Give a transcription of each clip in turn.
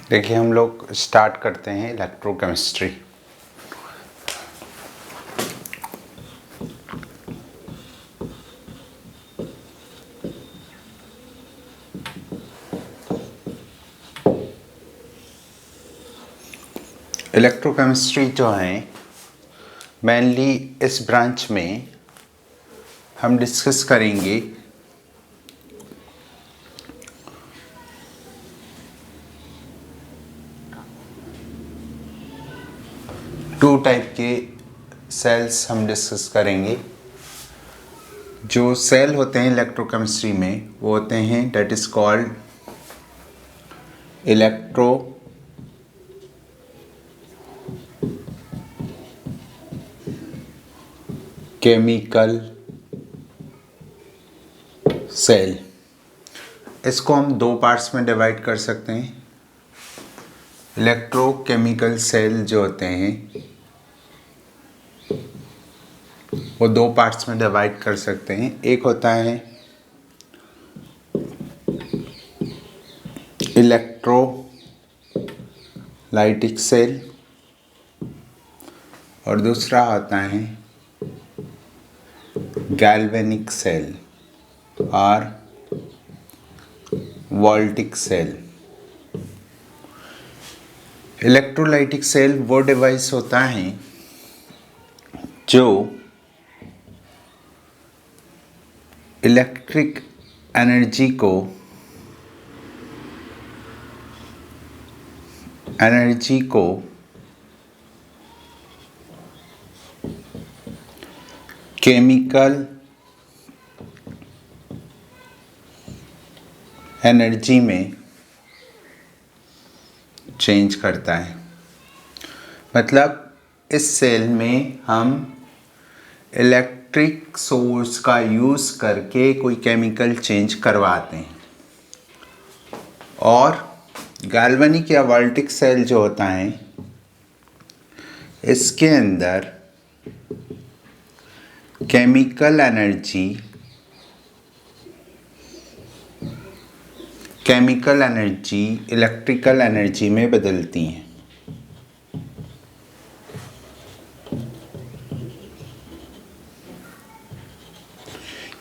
देखिए हम लोग स्टार्ट करते हैं इलेक्ट्रोकेमिस्ट्री। इलेक्ट्रोकेमिस्ट्री जो है मेनली इस ब्रांच में हम डिस्कस करेंगे टू टाइप के सेल्स हम डिस्कस करेंगे। जो सेल होते हैं इलेक्ट्रोकेमिस्ट्री में वो होते हैं that is called electrochemical cell. इसको हम दो पार्ट्स में डिवाइड कर सकते हैं। इलेक्ट्रोकेमिकल सेल जो होते हैं वो दो पार्ट्स में डिवाइड कर सकते हैं। एक होता है इलेक्ट्रोलाइटिक सेल और दूसरा होता है गैल्वेनिक सेल और वोल्टिक सेल। इलेक्ट्रोलाइटिक सेल वो डिवाइस होता है जो इलेक्ट्रिक एनर्जी को केमिकल एनर्जी में चेंज करता है। मतलब इस सेल में हम इलेक्ट्रिक सोर्स का यूज़ करके कोई केमिकल चेंज करवाते हैं। और गैल्वेनिक या वोल्टिक सेल जो होता है इसके अंदर केमिकल एनर्जी इलेक्ट्रिकल एनर्जी में बदलती हैं।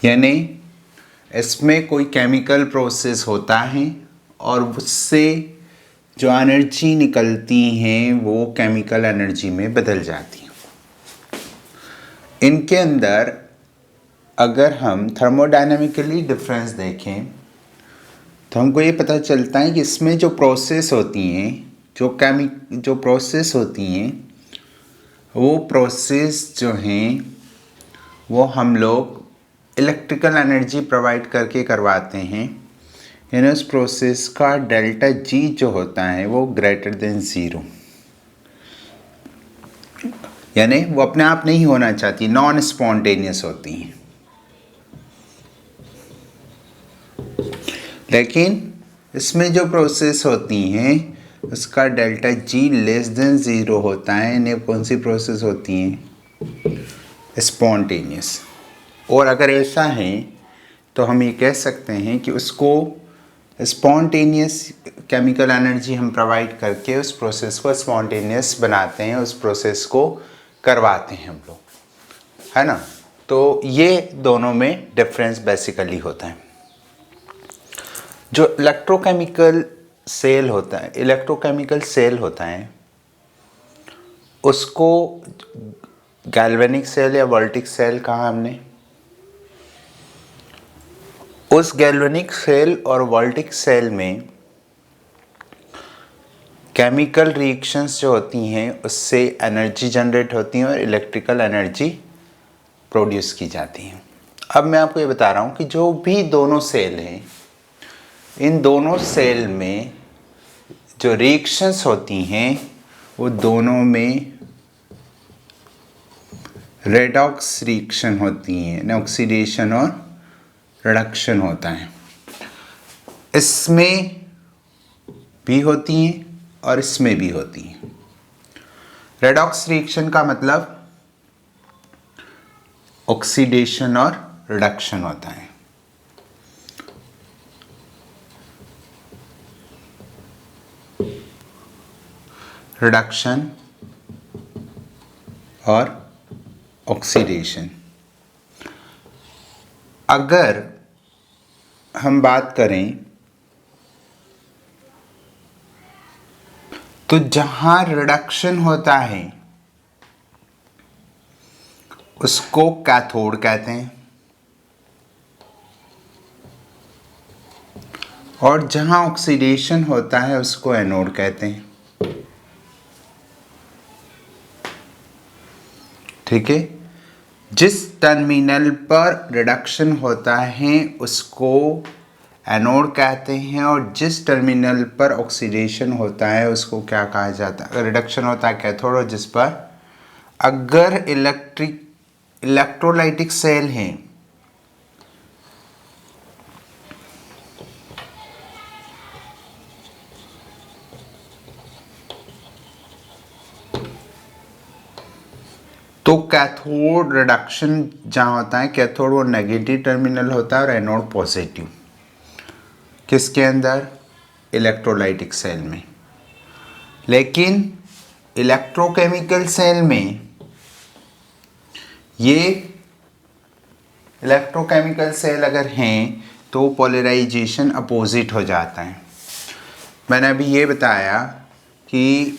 यानी इसमें कोई केमिकल प्रोसेस होता है और उससे जो एनर्जी निकलती हैं वो केमिकल एनर्जी में बदल जाती हैं। इनके अंदर अगर हम थर्मोडायनामिकली डिफरेंस देखें तो हमको ये पता चलता है कि इसमें जो प्रोसेस होती हैं जो प्रोसेस होती हैं वो प्रोसेस जो हैं वो हम लोग इलेक्ट्रिकल एनर्जी प्रोवाइड करके करवाते हैं। यानी उस प्रोसेस का डेल्टा जी जो होता है वो ग्रेटर देन ज़ीरो, यानी वो अपने आप नहीं होना चाहती, नॉन स्पॉन्टेनियस होती हैं। लेकिन इसमें जो प्रोसेस होती हैं उसका delta G less than zero होता है। यानी कौन सी प्रोसेस होती हैं? स्पॉन्टेनियस। और अगर ऐसा है तो हम ये कह सकते हैं कि उसको स्पॉन्टेनियस केमिकल एनर्जी हम प्रोवाइड करके उस प्रोसेस को स्पॉन्टेनियस बनाते हैं, उस प्रोसेस को करवाते हैं हम लोग, है ना। तो ये दोनों में डिफरेंस बेसिकली होता है। जो इलेक्ट्रोकेमिकल सेल होता है उसको गैल्वेनिक सेल या वोल्टिक सेल कहा हमने। उस गैल्वेनिक सेल और वोल्टिक सेल में केमिकल रिएक्शंस जो होती हैं उससे एनर्जी जनरेट होती हैं और इलेक्ट्रिकल एनर्जी प्रोड्यूस की जाती हैं। अब मैं आपको ये बता रहा हूँ कि जो भी दोनों सेल हैं इन दोनों सेल में जो रिएक्शंस होती हैं वो दोनों में रेडॉक्स रिएक्शन होती हैं, ऑक्सीडेशन और रिडक्शन होता है। इसमें भी होती हैं और इसमें भी होती हैं। रेडॉक्स रिएक्शन का मतलब ऑक्सीडेशन और रिडक्शन होता है। रिडक्शन और ऑक्सीडेशन। अगर हम बात करें तो जहां रिडक्शन होता है उसको कैथोड कहते हैं, और जहां ऑक्सीडेशन होता है उसको एनोड कहते हैं। ठीक है, जिस टर्मिनल पर रिडक्शन होता है उसको एनोड कहते हैं, और जिस टर्मिनल पर ऑक्सीडेशन होता है उसको क्या कहा जाता है? रिडक्शन होता है कैथोड, और जिस पर अगर इलेक्ट्रोलाइटिक सेल हैं तो कैथोड रिडक्शन जहाँ होता है, कैथोड वो नेगेटिव टर्मिनल होता है और एनोड पॉजिटिव। किसके अंदर? इलेक्ट्रोलाइटिक सेल में। लेकिन इलेक्ट्रोकेमिकल सेल में ये इलेक्ट्रोकेमिकल सेल अगर हैं तो पोलराइजेशन अपोजिट हो जाता है। मैंने अभी ये बताया कि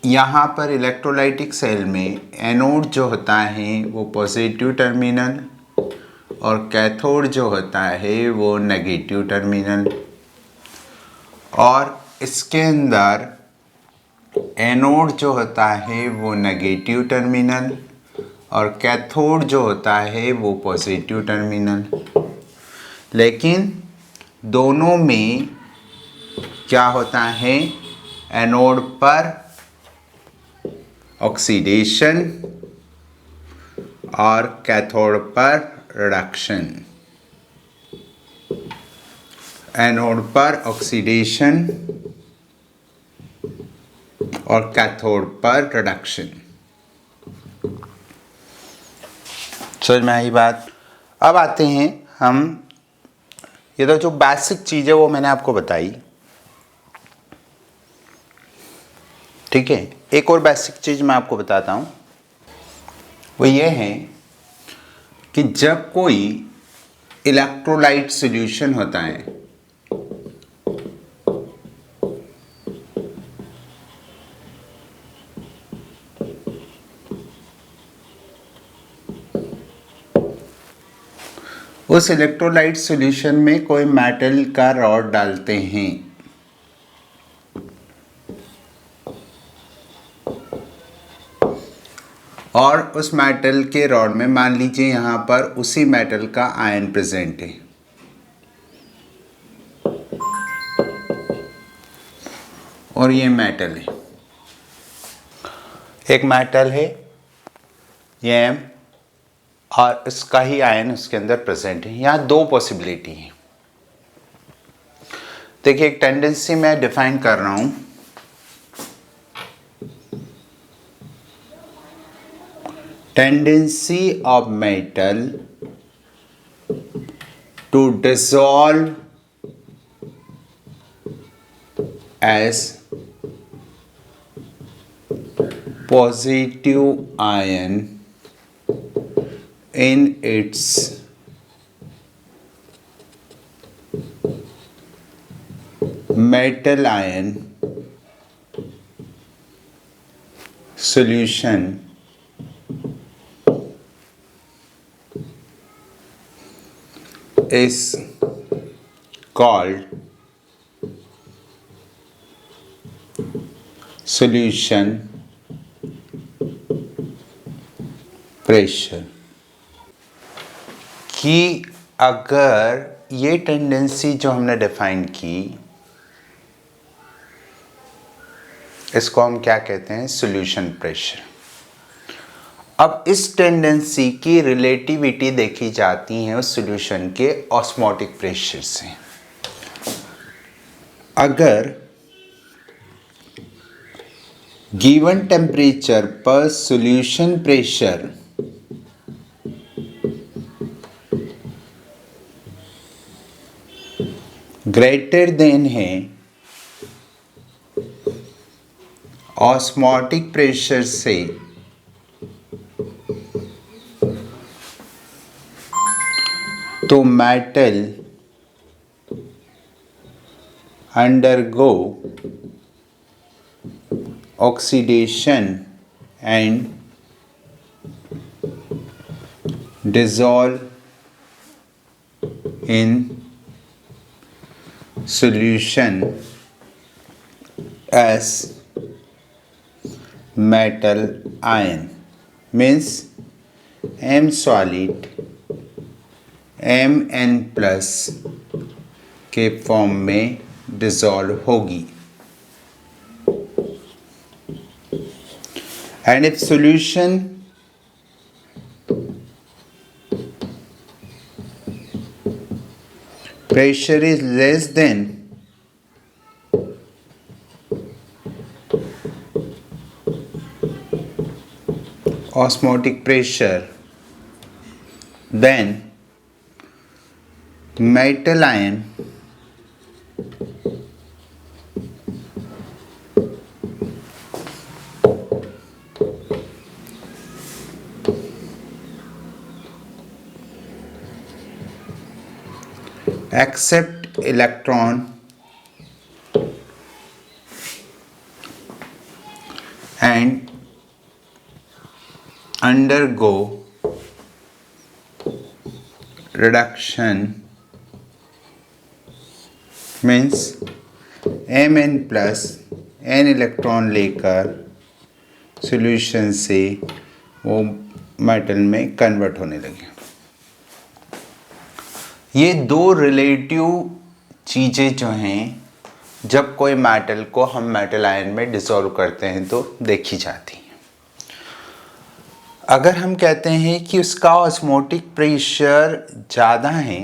यहाँ पर इलेक्ट्रोलाइटिक सेल में एनोड जो होता है वो पॉजिटिव टर्मिनल और कैथोड जो होता है वो नेगेटिव टर्मिनल, और इसके अंदर एनोड जो होता है वो नेगेटिव टर्मिनल और कैथोड जो होता है वो पॉजिटिव टर्मिनल। लेकिन दोनों में क्या होता है? एनोड पर ऑक्सीडेशन और कैथोड पर रिडक्शन। एनोड पर ऑक्सीडेशन और कैथोड पर रिडक्शन। समझ में आई बात? अब आते हैं हम, ये तो जो बेसिक चीज़ है वो मैंने आपको बताई। ठीक है, एक और बेसिक चीज़ मैं आपको बताता हूँ, वो ये है कि जब कोई इलेक्ट्रोलाइट सॉल्यूशन होता है उस इलेक्ट्रोलाइट सॉल्यूशन में कोई मेटल का रॉड डालते हैं, और उस मेटल के रॉड में मान लीजिए यहाँ पर उसी मेटल का आयन प्रेजेंट है, और ये मेटल है, एक मेटल है ये M, और इसका ही आयन उसके अंदर प्रेजेंट है। यहाँ दो पॉसिबिलिटी है। देखिए, एक टेंडेंसी मैं डिफाइन कर रहा हूं, tendency of metal to dissolve as positive ion in its metal ion solution is called solution pressure। कि अगर ये टेंडेंसी जो हमने डिफाइन की, इसको हम क्या कहते हैं? Solution pressure. अब इस टेंडेंसी की रिलेटिविटी देखी जाती है उस सॉल्यूशन के ऑस्मोटिक प्रेशर से। अगर गिवन टेम्परेचर पर सॉल्यूशन प्रेशर ग्रेटर देन है ऑस्मोटिक प्रेशर से तो metal undergo oxidation and dissolve in solution as metal ion, means M solid Mn plus के फॉर्म में डिसॉल्व होगी। And if solution pressure is less than osmotic pressure, then metal ion accept electron and undergo reduction, means Mn plus n electron लेकर solution से वो metal में convert होने लगे। ये दो रिलेटिव चीज़ें जो हैं जब कोई मेटल को हम मेटल आयन में डिसॉल्व करते हैं तो देखी जाती हैं। अगर हम कहते हैं कि उसका ऑस्मोटिक प्रेशर ज़्यादा है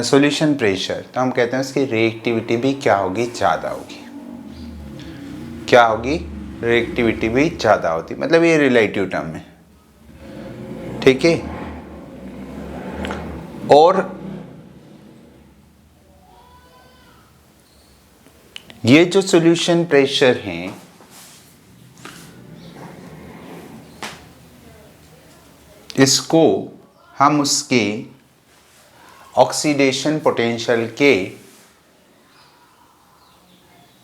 सॉल्यूशन प्रेशर, तो हम कहते हैं उसकी रिएक्टिविटी भी क्या होगी, ज़्यादा होगी। क्या होगी, रिएक्टिविटी भी ज़्यादा होती, मतलब ये रिलेटिव टर्म है, ठीक है। और ये जो सॉल्यूशन प्रेशर हैं इसको हम उसके ऑक्सीडेशन पोटेंशियल के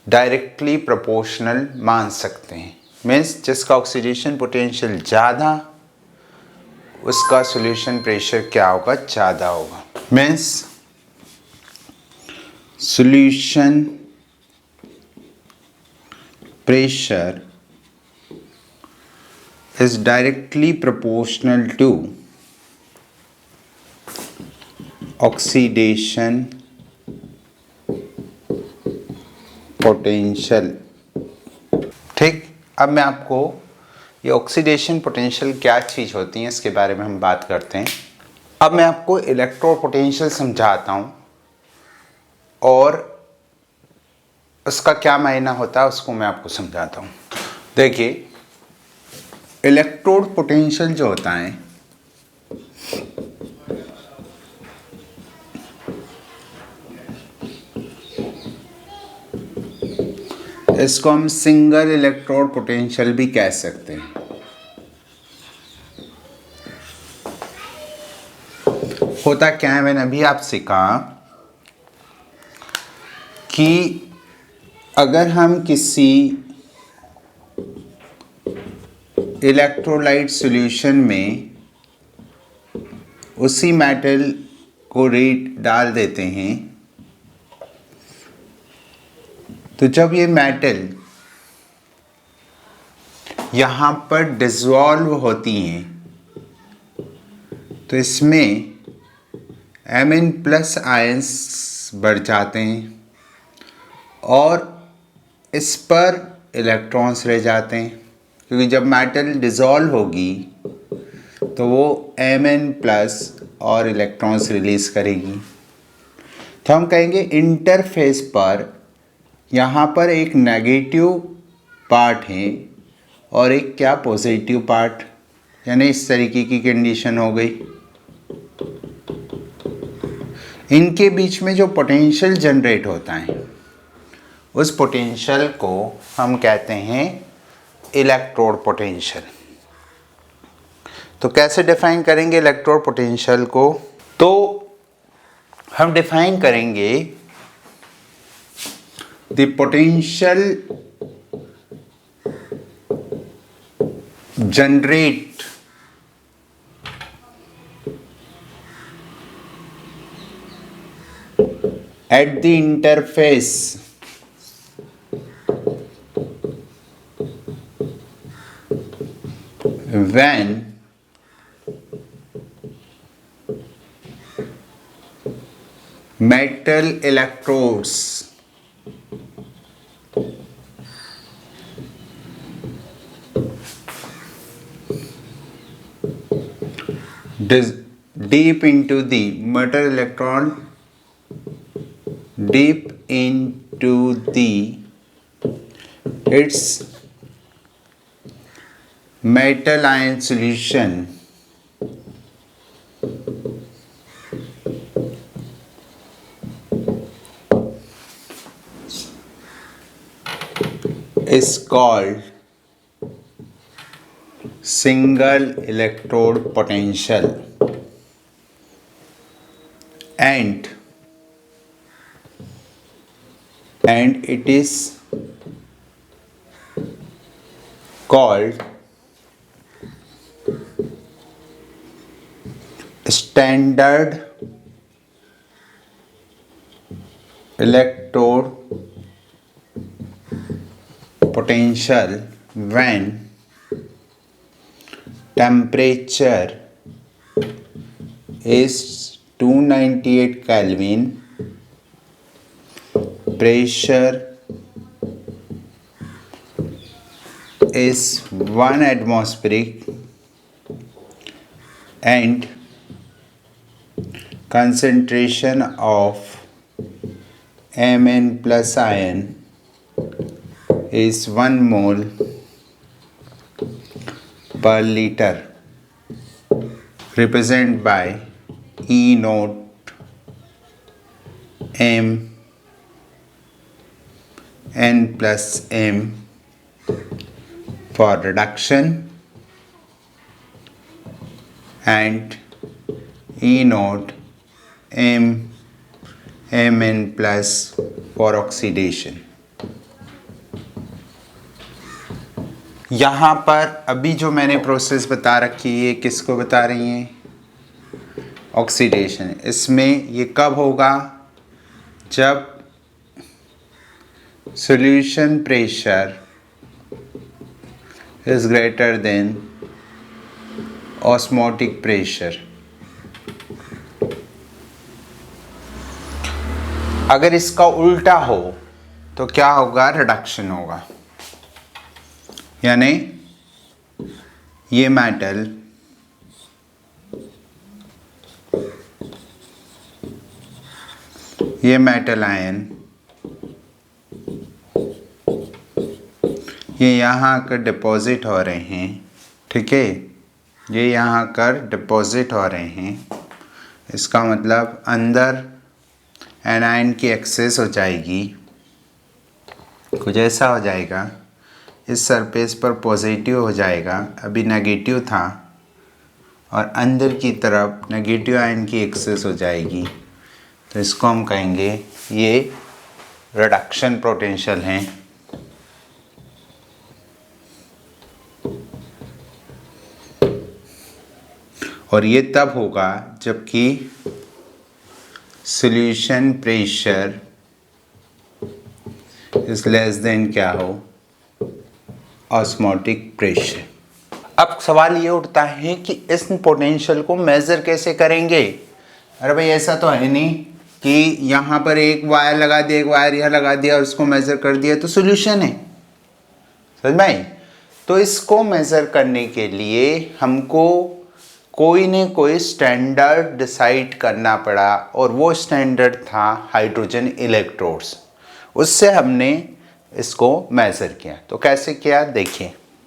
डायरेक्टली प्रोपोर्शनल मान सकते हैं। मीन्स जिसका ऑक्सीडेशन पोटेंशियल ज़्यादा उसका सॉल्यूशन प्रेशर क्या होगा, ज़्यादा होगा। Means solution pressure is directly proportional to oxidation potential। ठीक, अब मैं आपको ये ऑक्सीडेशन पोटेंशियल क्या चीज़ होती है इसके बारे में हम बात करते हैं। अब मैं आपको इलेक्ट्रो पोटेंशियल समझाता हूँ और उसका क्या मायना होता है उसको मैं आपको समझाता हूँ। देखिए, इलेक्ट्रोड पोटेंशियल जो होता है इसको हम सिंगल इलेक्ट्रोड पोटेंशियल भी कह सकते हैं। होता क्या है, मैंने अभी आपसे कहा कि अगर हम किसी इलेक्ट्रोलाइट सॉल्यूशन में उसी मेटल को रेट डाल देते हैं तो जब ये मेटल यहाँ पर डिसॉल्व होती हैं तो इसमें Mn प्लस आयंस बढ़ जाते हैं और इस पर इलेक्ट्रॉन्स रह जाते हैं, क्योंकि जब मेटल डिसॉल्व होगी तो वो Mn प्लस और इलेक्ट्रॉन्स रिलीज़ करेगी। तो हम कहेंगे इंटरफेस पर यहाँ पर एक नेगेटिव पार्ट है और एक क्या पॉजिटिव पार्ट, यानी इस तरीके की कंडीशन हो गई। इनके बीच में जो पोटेंशियल जनरेट होता है उस पोटेंशियल को हम कहते हैं इलेक्ट्रोड पोटेंशियल। तो कैसे डिफाइन करेंगे इलेक्ट्रोड पोटेंशियल को? तो हम डिफाइन करेंगे the potential generate at the interface when metal electrodes deep into the metal electron deep into the its metal ion solution is called single electrode potential, and it is called standard electrode potential when temperature is 298 Kelvin, pressure is 1 atmospheric, and concentration of Mn plus ion is 1 mole per liter, represented by E naught M N plus M for reduction and E naught M Mn plus for oxidation। यहाँ पर अभी जो मैंने process बता रखी है किसको बता रही हैं? ऑक्सीडेशन। इसमें ये कब होगा? जब solution pressure is greater than osmotic pressure. अगर इसका उल्टा हो तो क्या होगा? रिडक्शन होगा। यानी ये मेटल आयन ये यहाँ आकर डिपॉजिट हो रहे हैं, ठीक है, ये यहाँ आकर डिपॉजिट हो रहे हैं। इसका मतलब अंदर एनायन की एक्सेस हो जाएगी, कुछ ऐसा हो जाएगा। इस सरफेस पर पॉजिटिव हो जाएगा, अभी नेगेटिव था, और अंदर की तरफ नेगेटिव आयन की एक्सेस हो जाएगी। तो इसको हम कहेंगे ये रिडक्शन पोटेंशियल है। और ये तब होगा जबकि solution pressure is less than क्या हो? Osmotic pressure. अब सवाल ये उठता है कि इस पोटेंशियल को मेज़र कैसे करेंगे? अरे भाई ऐसा तो है नहीं कि यहाँ पर एक वायर लगा दिया, एक वायर यहाँ लगा दिया और उसको मेज़र कर दिया तो सॉल्यूशन है। समझ में आई? तो इसको मेज़र करने के लिए हमको कोई न कोई स्टैंडर्ड डिसाइड करना पड़ा, और वो स्टैंडर्ड था हाइड्रोजन इलेक्ट्रोड्स। उससे हमने इसको मेज़र किया। तो कैसे किया देखिए।